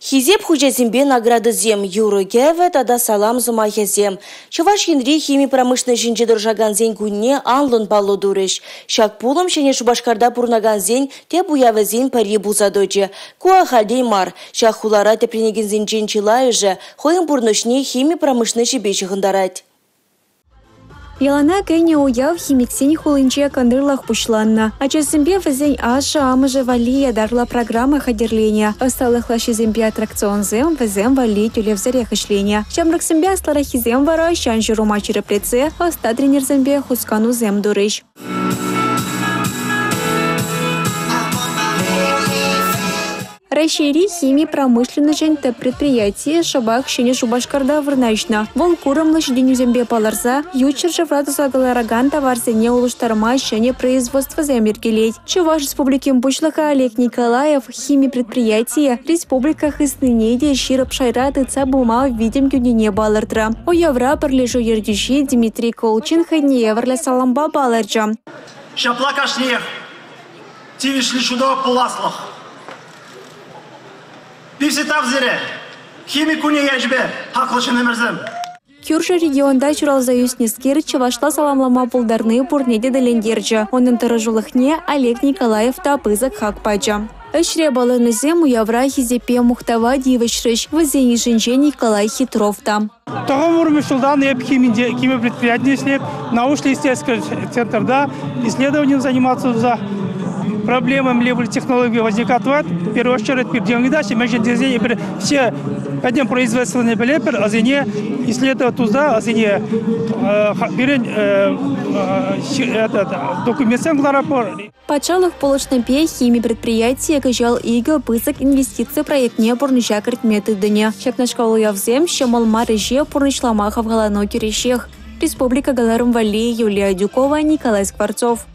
Хизеп хужезембе награды зем юры геве тада салам зумахезем. Чуваш хинри хими промышленный жинче доржаган зень гунне анлын палло дурыш. Шак пулым шене шубашкарда пурнаган зень те буявы зень пари бузадоче. Куа хальдей мар. Шак хулара те принеген зень чилай же. Хоем пурношне хими промышленный жибече хандарать. Ялана кәне уяв химиксен хулынче кандырлах пушланна. Ачасымбе візен аша амыжы вали дарла программа хадерления. Осталых лашизембе аттракцион зем візен вали тюлевзарех ишления. Шамраксымбе асларахизем вара шанжы рома череплеце, оста тренерзембе хускану зем дурыш. Расшири химии промышленность предприятие шабак шене шубашкарда вырначна. Волкурам лошаденю зембе паларза, ючер жевратуса галараган товарзене улуштарма шене производства земергелей. Чуваш республики Мпучлаха Олег Николаев химии предприятия республика Хыснынеде Широп Шайрат и Цабума видим гюнине балардра. У Евра пролежу ердюши Дмитрий Колчин хайне еврля саламба баларджа. Шаплакашнех, тивишли шудо пуласлах. Бивсетав зире, химикуне яжбе, хаклышын эмерзем. Кюржа регионда чуралзаюс нескер чавашла саламлама пулдарны пурнеде делендерджа. Онын тырыжулыхне Олег Николаев тапызак хакпаджа. Эшре балыны зему явра хизепе мухтава дивышрыш, вызени женже Николай Хитров там. Тогом урмышылдан еп химия предприятия, научно-исследовательский центр, да, исследованием заниматься за проблемами левой технологии возникает, в первую очередь, передвижение, между все одним производственные белепер, а за не исследовать туда, а за не документацию гларапор. Пачалых полочной пе химии предприятия кажал иго пысок инвестиций проект не порнища методыне. Шак на школу явзем, щемал марыже порнышламаха в галаноке решех. Республика Галарум Вали, Юлия Дюкова, Николай Скворцов.